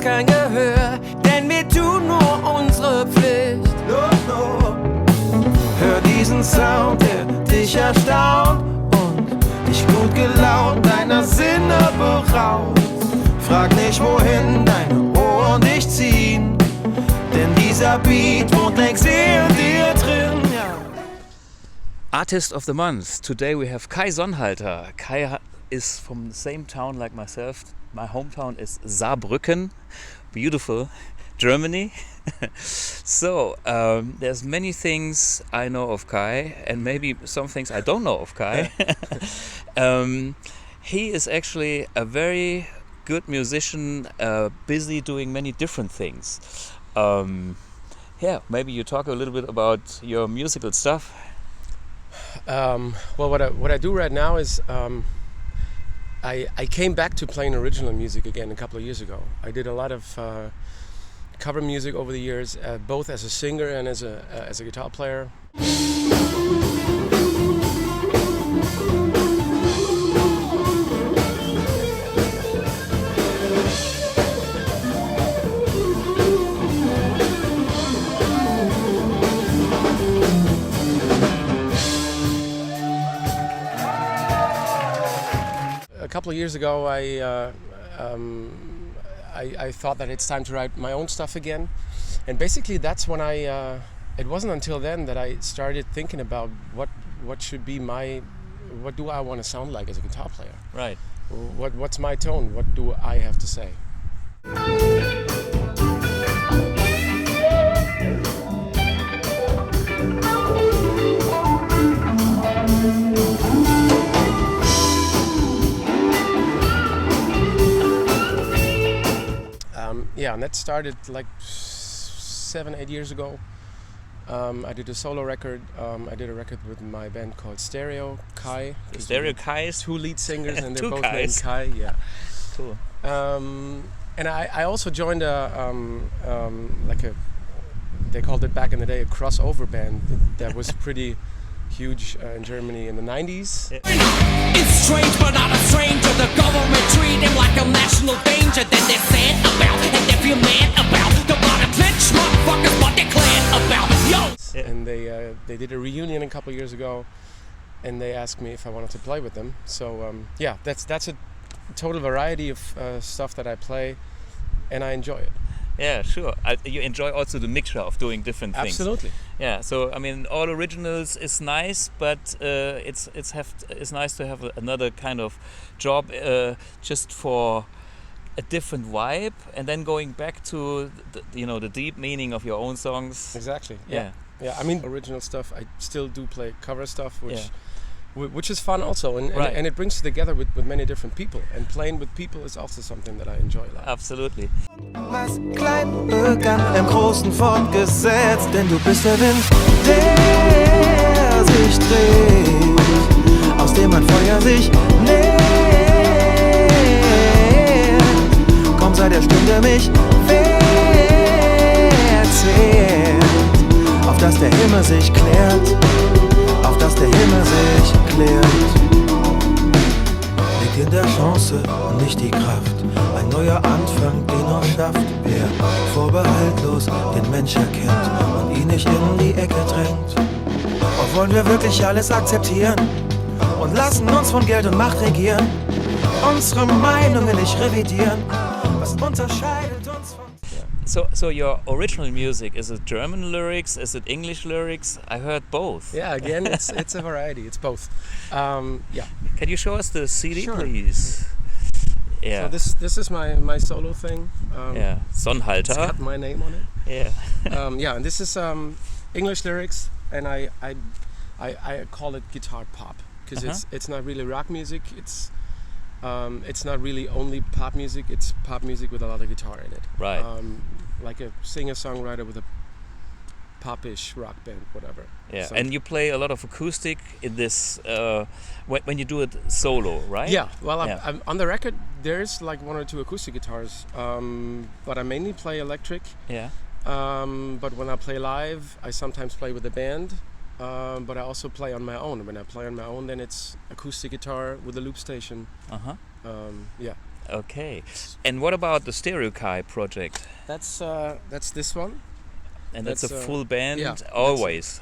uns kein Gehör, denn wir tun nur unsere Pflicht. No. Hör diesen Sound, der dich erstaunt und dich gut gelaunt, deiner Sinne beraubt. Frag nicht, wohin deine Ohren dich ziehen, denn dieser Beat wohnt längst in dir drin. Ja. Artist of the Month. Today we have Kai Sonnhalter. Kai is from the same town like myself. My hometown is Saarbrücken, beautiful Germany. So there's many things I know of Kai, and maybe some things I don't know of Kai. He is actually a very good musician, busy doing many different things. Maybe you talk a little bit about your musical stuff. Well, what I do right now is I came back to playing original music again a couple of years ago. I did a lot of cover music over the years, both as a singer and as a guitar player. A couple of years ago, I thought that it's time to write my own stuff again, and basically that's when it wasn't until then that I started thinking about what should be what do I want to sound like as a guitar player? Right. What's my tone? What do I have to say? And that started like 7-8 years ago. I did a solo record. I did a record with my band called Stereo Kai. Stereo Kais? 2 lead singers and they're Two both Kais. named Kai. Yeah. Cool. And I also joined they called it back in the day a crossover band that was pretty huge in Germany in the 90s. It's strange, but not a stranger. The government treat him like a national danger. Then they're sad about, and they feel mad about the bottom clinch motherfuckers, what they clan about. Yo! And they did a reunion a couple of years ago, and they asked me if I wanted to play with them. So that's a total variety of stuff that I play, and I enjoy it. Yeah, sure. You enjoy also the mixture of doing different things. Absolutely. Yeah. So I mean, all originals is nice, but it's nice to have another kind of job just for a different vibe, and then going back to the deep meaning of your own songs. Exactly. Yeah. Yeah. I mean, original stuff. I still do play cover stuff, which is fun also, and it brings you together with many different people. And playing with people is also something that I enjoy a lot. Absolutely. Was klein begann, im Großen fortgesetzt, denn du bist der Wind, der sich dreht, aus dem ein Feuer sich nährt. Komm, sei der Stunde mich verzehrt, auf dass der Himmel sich klärt, auf dass der Himmel sich klärt. Liegt in der Chance und nicht die Kraft, ein neuer Anfang, den er schafft, wer vorbehaltlos den Mensch erkennt und ihn nicht in die Ecke drängt. Und wollen wir wirklich alles akzeptieren und lassen uns von Geld und Macht regieren, unsere Meinungen nicht revidieren, was unterscheidet uns von... So your original music, is it German lyrics? Is it English lyrics? I heard both. Yeah, again, it's a variety. It's both. Yeah. Can you show us the CD, Sure. please? Yeah. So this is my solo thing. Yeah. It's Sonnhalter. got my name on it. Yeah. And this is English lyrics, and I call it guitar pop because it's not really rock music. It's not really only pop music. It's pop music with a lot of guitar in it. Right. Like a singer-songwriter with a pop-ish rock band, whatever. Yeah. So- And you play a lot of acoustic in this when you do it solo, right? Yeah, well, Yeah. I'm on the record. There's like 1 or 2 acoustic guitars, but I mainly play electric. Yeah. But when I play live, I sometimes play with a band. But I also play on my own. When I play on my own, then it's acoustic guitar with a loop station. Uh huh. Yeah. Okay. And what about the Stereo Kai project? That's this one. And that's a That's, full band, yeah, always.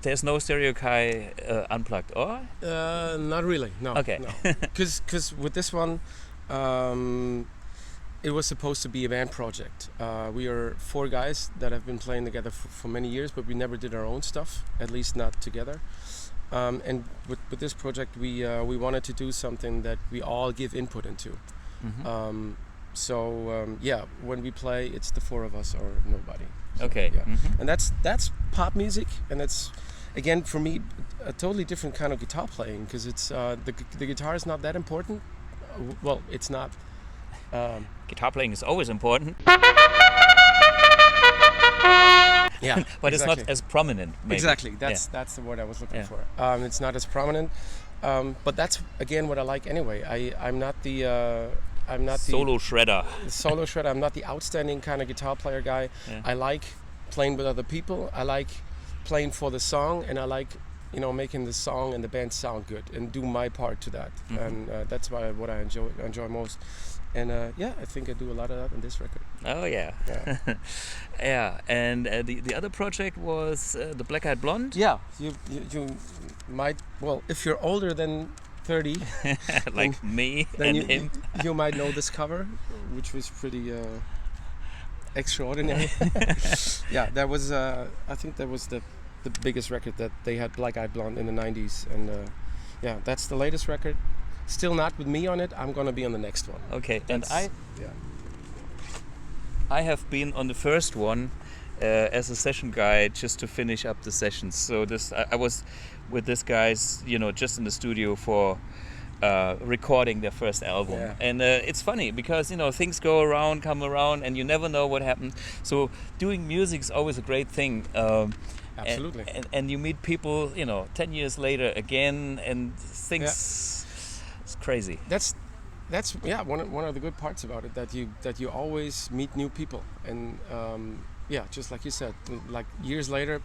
There's no Stereo Kai unplugged, or? Not really. No. Okay. No. Because with this one, it was supposed to be a band project. We are 4 guys that have been playing together for many years, but we never did our own stuff, at least not together. And with this project, we wanted to do something that we all give input into. Mm-hmm. Yeah, when we play, it's the 4 of us or nobody. So, Okay. yeah. Mm-hmm. And that's pop music, and that's, again, for me, a totally different kind of guitar playing, because it's the guitar is not that important. Well, it's not. Guitar playing is always important, Yeah, but it's exactly. not as prominent. Maybe. Exactly. That's the word I was looking for. It's not as prominent, but that's again what I like anyway. I'm not the Solo shredder. solo shredder. I'm not the outstanding kind of guitar player guy. Yeah. I like playing with other people. I like playing for the song, and I like making the song and the band sound good and do my part to that. Mhm. And that's what I enjoy most. And I think I do a lot of that on this record. Oh yeah. Yeah. Yeah. And the other project was the Black Eyed Blonde. Yeah, you might, well, if you're older than 30, Like me then and him. you might know this cover, which was pretty extraordinary. Yeah, that was I think that was the biggest record that they had, Black Eyed Blonde, in the 90s, and yeah, that's the latest record. Still not with me on it. I'm gonna be on the next one. Okay. And That's- yeah. I have been on the first one as a session guy, just to finish up the sessions. So I was with these guys, just in the studio for recording their first album. Yeah. And it's funny because things come around, and you never know what happened. So doing music is always a great thing. Absolutely. And you meet people, 10 years later again, and things. It's crazy. That's one of the good parts about it, that you always meet new people, and just like you said, like years later.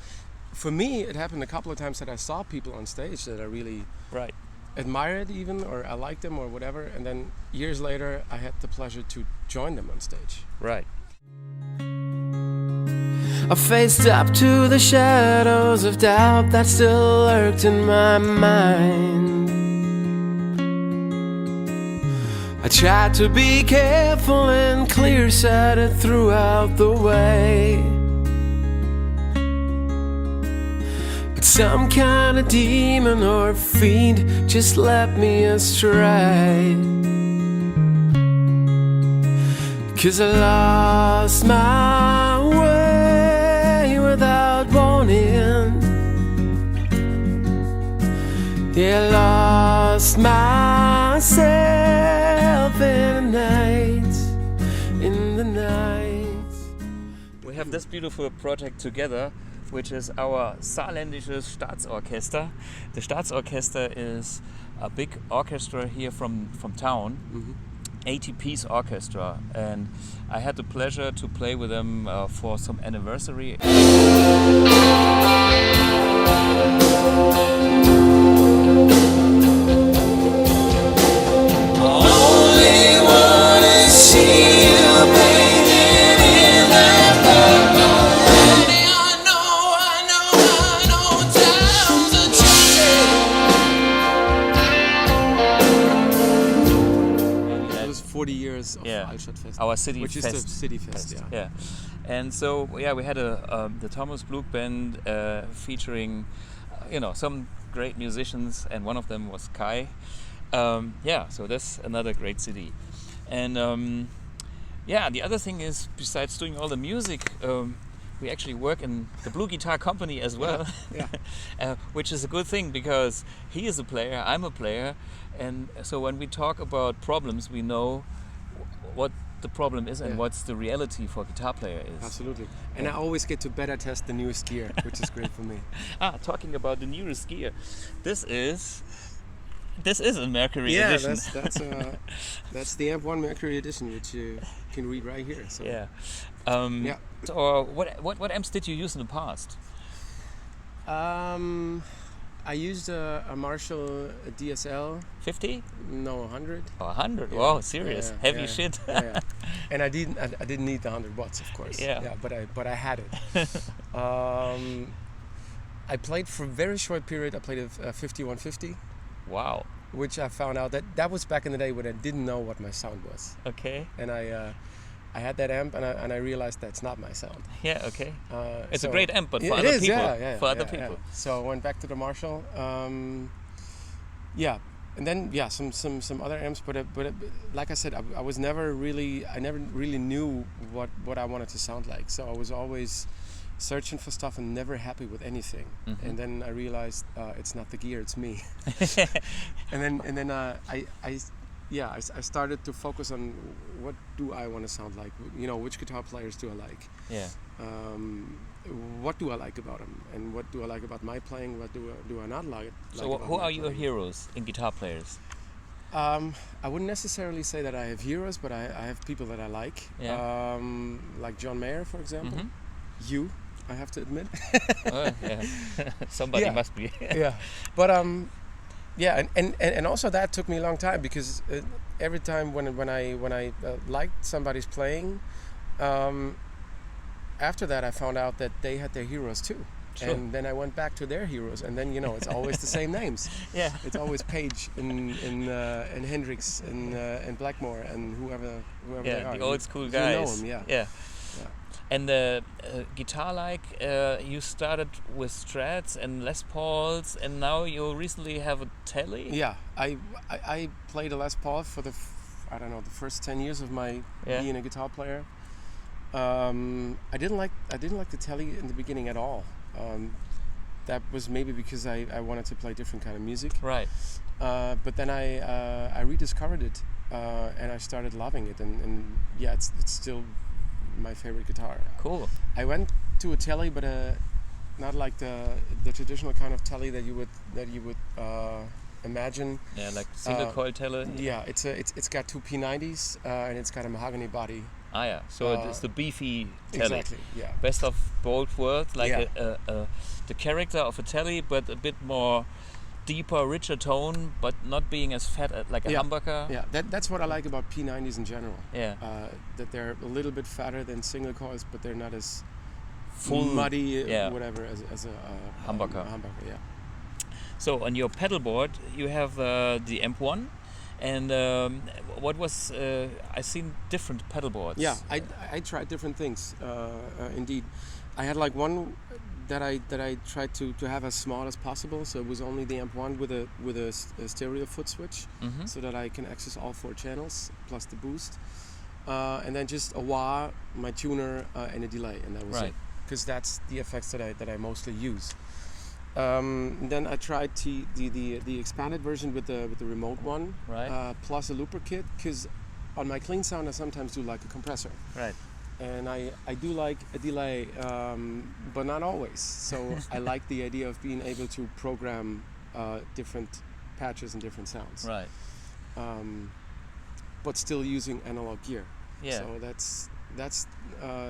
For me, it happened a couple of times that I saw people on stage that I really Right. admired, even, or I liked them or whatever, and then years later I had the pleasure to join them on stage. Right. I faced up to the shadows of doubt that still lurked in my mind. I tried to be careful and clear-sighted throughout the way, but some kind of demon or fiend just led me astray. 'Cause I lost my way without warning. Yeah, I lost myself in the night. We have this beautiful project together, which is our saarländisches Staatsorchester. The Staatsorchester is a big orchestra here from town. 80-piece orchestra, and I had the pleasure to play with them for some anniversary. It was 40 years of Yeah. Altstadtfest, Our city which fest. is the city fest. Yeah. And so we had the Thomas Blug band featuring some great musicians, and one of them was Kai. So that's another great city. And the other thing is, besides doing all the music, we actually work in the BluGuitar company as well. Yeah. Which is a good thing, because he is a player, I'm a player, and so when we talk about problems, we know what the problem is and Yeah. what's the reality for a guitar player is. Absolutely. And I always get to better test the newest gear, which is great for me. Talking about the newest gear, this is a Mercury edition. that's the Amp 1 Mercury edition, which you can read right here. So. Yeah. Yeah. Or what amps did you use in the past? I used a Marshall DSL. 50? No, 100. Oh, 100. Yeah. Wow, serious. Yeah, Heavy yeah, shit. yeah. And I didn't need the 100 watts, of course. Yeah. But I had it. I played for a very short period. I played a 5150, Wow. which I found out that was back in the day when I didn't know what my sound was. Okay. And I had that amp, and I realized that's not my sound. Yeah, okay. It's So- a great amp, but for Yeah, other it is, people. yeah, For other yeah, people. yeah. So I went back to the Marshall. And then some other amps, but like I said, I never really knew what I wanted to sound like. So I was always searching for stuff and never happy with anything. Mhm. And then I realized it's not the gear, it's me. and then I started to focus on what do I want to sound like. You know, which guitar players do I like? Yeah. What do I like about them, and what do I like about my playing? What do I not like? So about who my are your playing? heroes in guitar players? I wouldn't necessarily say that I have heroes, but I have people that I like. Yeah. Like John Mayer, for example. Mhm. You, I have to admit. Oh, yeah. Somebody Yeah. must be. Yeah, but yeah, and also that took me a long time, because every time when I liked somebody's playing, after that I found out that they had their heroes too. Sure. And then I went back to their heroes, and then it's always the same names. Yeah. It's always Page and Hendrix and Blackmore and whoever they Yeah, are. the old school You guys. know 'em, yeah. Yeah. Yeah. And guitar, you started with Strats and Les Pauls, and now you recently have a Tele. Yeah, I played a Les Paul for the first 10 years of my being a guitar player. I didn't like the Tele in the beginning at all. That was maybe because I wanted to play different kind of music. Right. But then I rediscovered it, and I started loving it, and yeah, it's still my favorite guitar. Cool. I went to a Tele, but not like the traditional kind of Tele that you would imagine. Yeah, like single coil Tele. Yeah, it's got two P90s, and it's got a mahogany body. Ah, yeah. So it's the beefy Tele. Exactly. Yeah. Best of both worlds, like Yeah. the character of a Tele, but a bit more deeper, richer tone, but not being as fat like a humbucker. Yeah, that's what I like about P90s in general. Yeah. That they're a little bit fatter than single coils, but they're not as Full, muddy, yeah. whatever, as a Humbucker. Humbucker, yeah. So on your pedal board, you have the M1, and what was I've seen different pedal boards. Yeah, I tried different things. Indeed, I had like one that I tried to have as small as possible. So it was only the amp1 with a stereo foot switch, Mhm. so that I can access all 4 channels plus the boost, and then just a wah, my tuner, and a delay, and that was Right. it. Because that's the effects that I mostly use. Then I tried the expanded version with the remote one, Right. plus a looper kit. Because on my clean sound, I sometimes do like a compressor. Right. And I do like a delay, but not always. So I like the idea of being able to program different patches and different sounds. Right. But still using analog gear. Yeah. So that's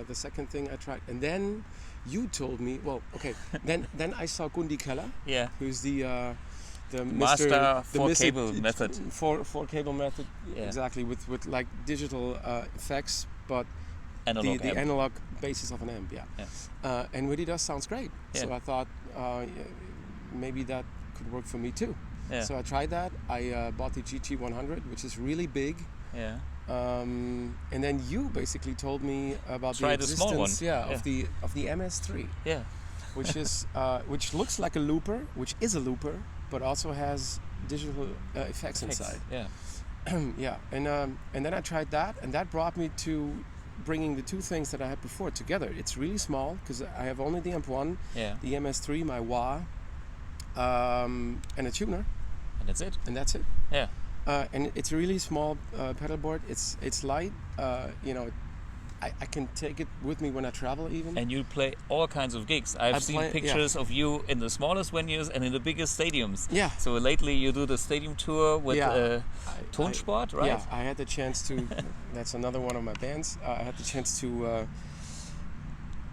the second thing I tried. And then you told me, well, okay. then I saw Gundi Keller, Yeah. who's the Master the four Mr. cable method. Four cable method, Yeah. exactly, with like digital effects, but Analog the amp. analog basis of an amp, yeah. Yeah. And what he does sounds great. So Yeah. I thought maybe that could work for me too. Yeah. So I tried that. I bought the GT100, which is really big. Yeah. And then you basically told me about Try the the small existence, one. of the MS3, Yeah. which is which looks like a looper, which is a looper, but also has digital effects inside. Yeah. Yeah, and then I tried that, and that brought me to bringing the two things that I had before together. It's really small because I have only the amp1, Yeah. the MS3, my wah, and a tuner, And that's it. and that's it. Yeah. And it's a really small pedal board. It's light. I can take it with me when I travel even. And you play all kinds of gigs. I've seen play- pictures of you in the smallest venues and in the biggest stadiums. Yeah. So lately you do the stadium tour with Yeah. Tonsport, right? Yeah, I had the chance to. That's another one of my bands. I had the chance to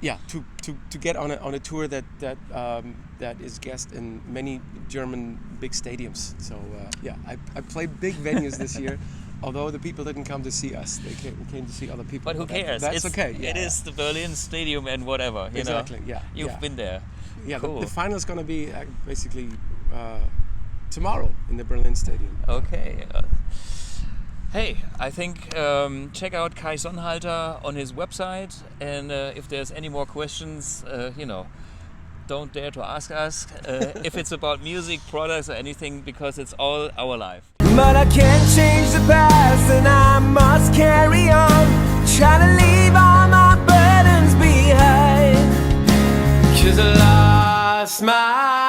yeah, to get on a tour that is guest in many German big stadiums. So yeah, I played big venues this year. Although the people didn't come to see us, they came to see other people. But who cares? That's okay. Yeah, it is the Berlin Stadium and whatever. You exactly. know? Yeah. You've been there. Yeah. Cool. The final is going to be basically tomorrow in the Berlin Stadium. Okay. Hey, I think check out Kai Sonnhalter on his website, and if there's any more questions, don't dare to ask us if it's about music, products, or anything, because it's all our life. But I can't change the past, and I must carry on, trying to leave all my burdens behind. 'Cause I lost my